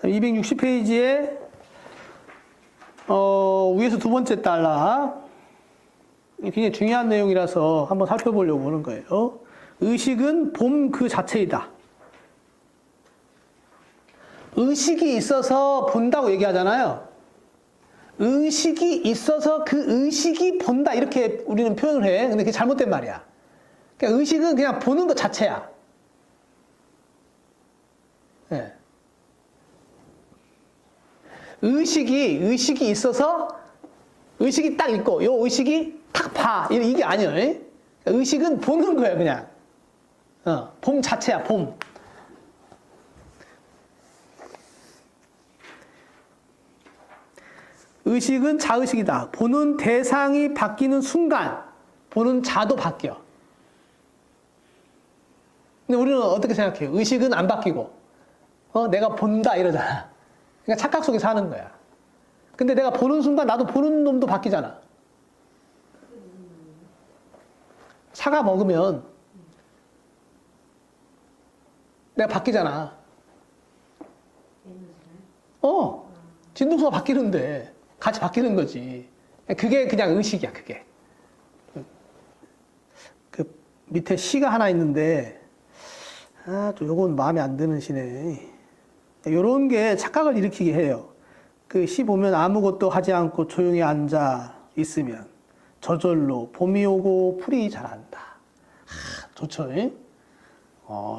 260페이지에 위에서 두 번째 달라. 굉장히 중요한 내용이라서 한번 살펴보려고 하는 거예요. 의식은 봄 그 자체이다. 의식이 있어서 본다고 얘기하잖아요. 의식이 있어서 그 의식이 본다 이렇게 우리는 표현을 해. 근데 그게 잘못된 말이야. 그러니까 의식은 그냥 보는 것 자체야. 네. 의식이 있어서 의식이 딱 있고 요 의식이 딱 봐. 이게 아니에요. 그러니까 의식은 보는 거예요, 그냥. 봄 자체야, 봄. 의식은 자의식이다. 보는 대상이 바뀌는 순간 보는 자도 바뀌어. 근데 우리는 어떻게 생각해요? 의식은 안 바뀌고 내가 본다 이러잖아. 그러니까 착각 속에 사는 거야. 근데 내가 보는 순간 나도 보는 놈도 바뀌잖아. 사과 먹으면 내가 바뀌잖아. 진동수가 바뀌는데 같이 바뀌는 거지. 그게 그냥 의식이야, 그게. 그 밑에 시가 하나 있는데 또 요건 마음에 안 드는 시네. 요런 게 착각을 일으키게 해요. 그 시 보면 아무것도 하지 않고 조용히 앉아 있으면 저절로 봄이 오고 풀이 자란다. 좋죠?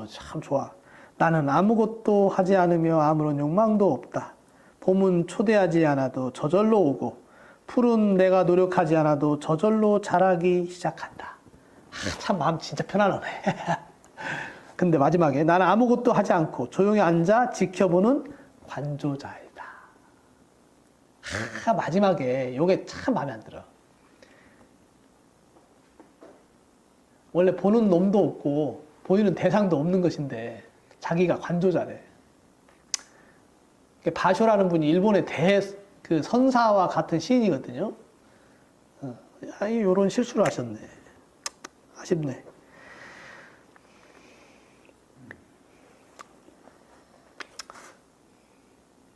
참 좋아. 나는 아무것도 하지 않으며 아무런 욕망도 없다. 봄은 초대하지 않아도 저절로 오고 풀은 내가 노력하지 않아도 저절로 자라기 시작한다. 참 마음 진짜 편안하네. 근데 마지막에 나는 아무것도 하지 않고 조용히 앉아 지켜보는 관조자이다. 마지막에 요게 참 마음에 안 들어. 원래 보는 놈도 없고 보이는 대상도 없는 것인데 자기가 관조자래. 바쇼라는 분이 일본의 그 선사와 같은 시인이거든요. 요런 실수를 하셨네. 아쉽네.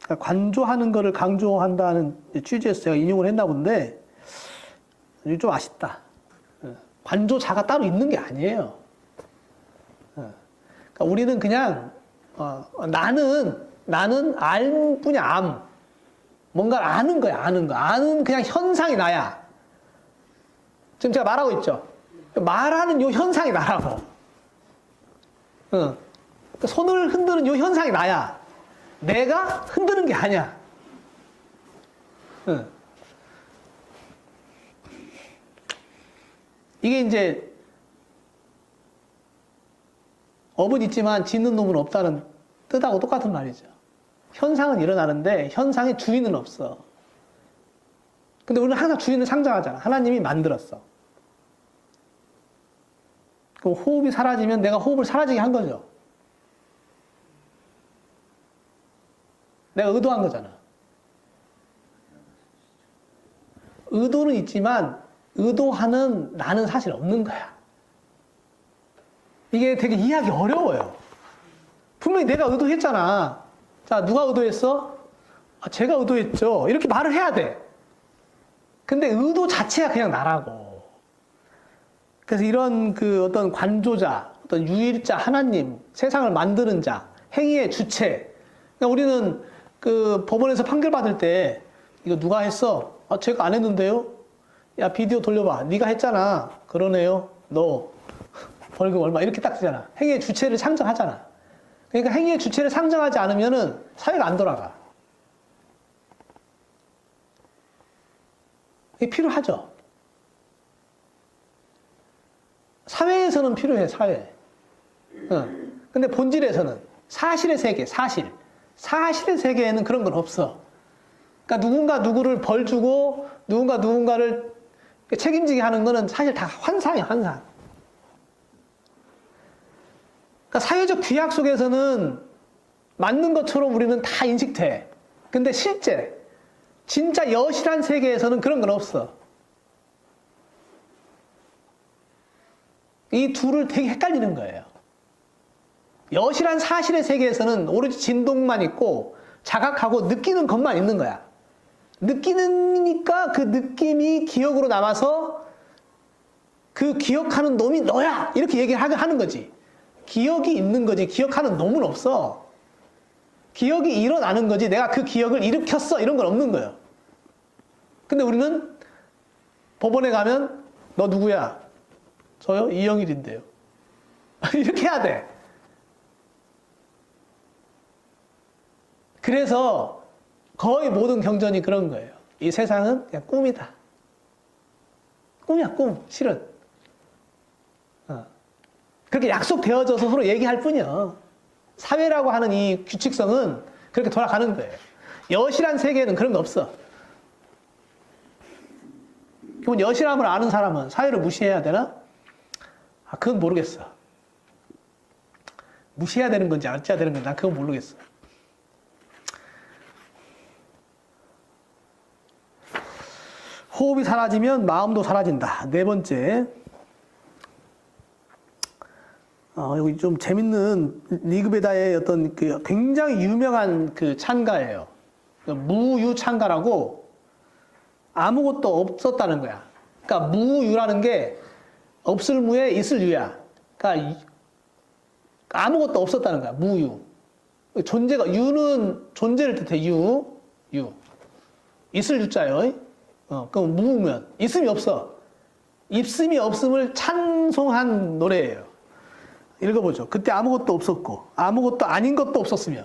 그러니까 관조하는 거를 강조한다는 취지에서 제가 인용을 했나 본데 좀 아쉽다. 관조자가 따로 있는 게 아니에요. 그러니까 우리는 그냥 나는 알 뿐이야, 암. 뭔가를 아는 거야, 아는 거. 아는 그냥 현상이 나야. 지금 제가 말하고 있죠. 말하는 요 현상이 나라고. 손을 흔드는 요 현상이 나야. 내가 흔드는 게 아니야. 이게 이제 업은 있지만 짓는 놈은 없다는 뜻하고 똑같은 말이죠. 현상은 일어나는데 현상의 주인은 없어. 근데 우리는 항상 주인을 상정하잖아. 하나님이 만들었어. 그럼 호흡이 사라지면 내가 호흡을 사라지게 한 거죠. 내가 의도한 거잖아. 의도는 있지만 의도하는 나는 사실 없는 거야. 이게 되게 이해하기 어려워요. 분명히 내가 의도했잖아. 자, 누가 의도했어? 제가 의도했죠. 이렇게 말을 해야 돼. 근데 의도 자체가 그냥 나라고. 그래서 이런 그 어떤 관조자, 어떤 유일자 하나님, 세상을 만드는 자, 행위의 주체. 그러니까 우리는 그 법원에서 판결 받을 때 이거 누가 했어? 제가 안 했는데요? 야, 비디오 돌려봐. 네가 했잖아. 그러네요. 너 벌금 얼마 이렇게 딱 쓰잖아. 행위의 주체를 상정하잖아. 그러니까 행위의 주체를 상정하지 않으면은 사회가 안 돌아가. 이게 필요하죠. 사회에서는 필요해, 사회. 근데 본질에서는 사실의 세계, 사실의 세계에는 그런 건 없어. 그러니까 누군가 누구를 벌 주고 누군가 누군가를 책임지게 하는 거는 사실 다 환상이야, 환상. 그러니까 사회적 규약 속에서는 맞는 것처럼 우리는 다 인식돼. 근데 실제 진짜 여실한 세계에서는 그런 건 없어. 이 둘을 되게 헷갈리는 거예요. 여실한 사실의 세계에서는 오로지 진동만 있고 자각하고 느끼는 것만 있는 거야. 느끼니까 그 느낌이 기억으로 남아서 그 기억하는 놈이 너야! 이렇게 얘기를 하는 거지. 기억이 있는 거지. 기억하는 놈은 없어. 기억이 일어나는 거지. 내가 그 기억을 일으켰어. 이런 건 없는 거예요. 근데 우리는 법원에 가면 너 누구야? 저요? 이영일인데요. 이렇게 해야 돼. 그래서 거의 모든 경전이 그런 거예요. 이 세상은 그냥 꿈이다. 꿈이야, 꿈. 실은. 그렇게 약속되어져서 서로 얘기할 뿐이야. 사회라고 하는 이 규칙성은 그렇게 돌아가는 거예요. 여실한 세계에는 그런 거 없어. 그럼 여실함을 아는 사람은 사회를 무시해야 되나? 그건 모르겠어. 무시해야 되는 건지 어찌해야 되는 건지 난 그건 모르겠어. 호흡이 사라지면 마음도 사라진다. 네 번째. 여기 좀 재밌는 리그베다의 어떤 그 굉장히 유명한 그 찬가예요. 무유 찬가라고 아무것도 없었다는 거야. 그러니까 무유라는 게 없을 무에 있을 유야. 그러니까 아무것도 없었다는 거야. 무유. 존재가 유는 존재를 뜻해. 유. 있을 유자요. 그럼 무면 있음이 없어. 있음이 없음을 찬송한 노래예요. 읽어보죠. 그때 아무것도 없었고 아무것도 아닌 것도 없었으며,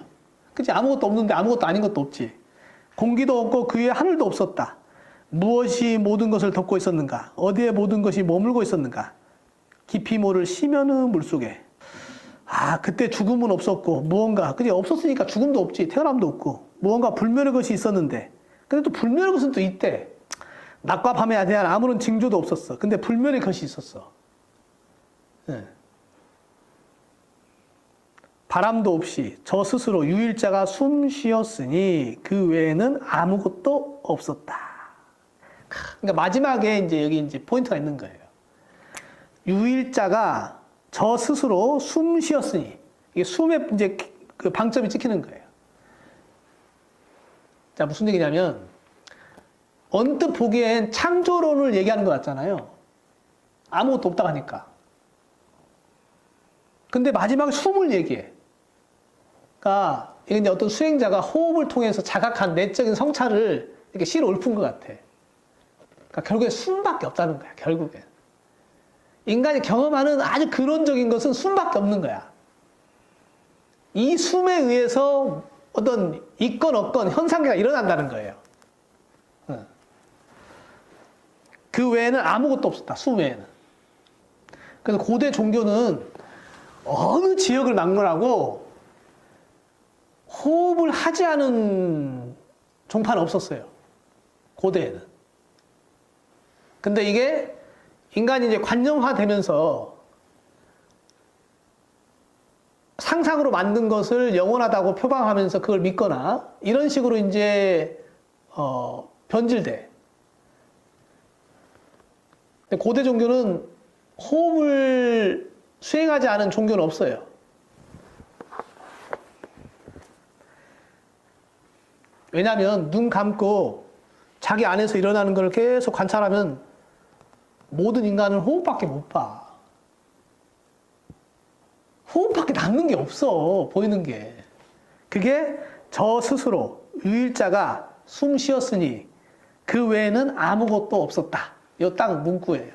그치? 아무것도 없는데 아무것도 아닌 것도 없지. 공기도 없고 그 위에 하늘도 없었다. 무엇이 모든 것을 덮고 있었는가? 어디에 모든 것이 머물고 있었는가? 깊이 모를 심연의 물속에. 그때 죽음은 없었고 무언가, 그치? 없었으니까 죽음도 없지. 태어남도 없고 무언가 불멸의 것이 있었는데, 근데 또 불멸의 것은 또 있대. 낮과 밤에 대한 아무런 징조도 없었어. 근데 불멸의 것이 있었어. 네. 바람도 없이 저 스스로 유일자가 숨 쉬었으니 그 외에는 아무것도 없었다. 그러니까 마지막에 이제 여기 이제 포인트가 있는 거예요. 유일자가 저 스스로 숨 쉬었으니, 이게 숨에 이제 그 방점이 찍히는 거예요. 자, 무슨 얘기냐면 언뜻 보기엔 창조론을 얘기하는 것 같잖아요. 아무것도 없다고 하니까. 근데 마지막에 숨을 얘기해. 그러니까 이게 이제 어떤 수행자가 호흡을 통해서 자각한 내적인 성찰을 이렇게 시로 읊은 것 같아. 그러니까 결국에 숨밖에 없다는 거야. 결국엔 인간이 경험하는 아주 근원적인 것은 숨밖에 없는 거야. 이 숨에 의해서 어떤 있건 없건 현상계가 일어난다는 거예요. 그 외에는 아무것도 없었다. 숨 외에는. 그래서 고대 종교는 어느 지역을 막론하고 호흡을 하지 않은 종파는 없었어요. 고대에는. 근데 이게 인간이 이제 관념화되면서 상상으로 만든 것을 영원하다고 표방하면서 그걸 믿거나 이런 식으로 이제 변질돼. 근데 고대 종교는 호흡을 수행하지 않은 종교는 없어요. 왜냐하면 눈 감고 자기 안에서 일어나는 걸 계속 관찰하면 모든 인간은 호흡밖에 못 봐. 호흡밖에 남는 게 없어. 보이는 게. 그게 저 스스로 유일자가 숨 쉬었으니 그 외에는 아무것도 없었다. 이 딱 문구예요.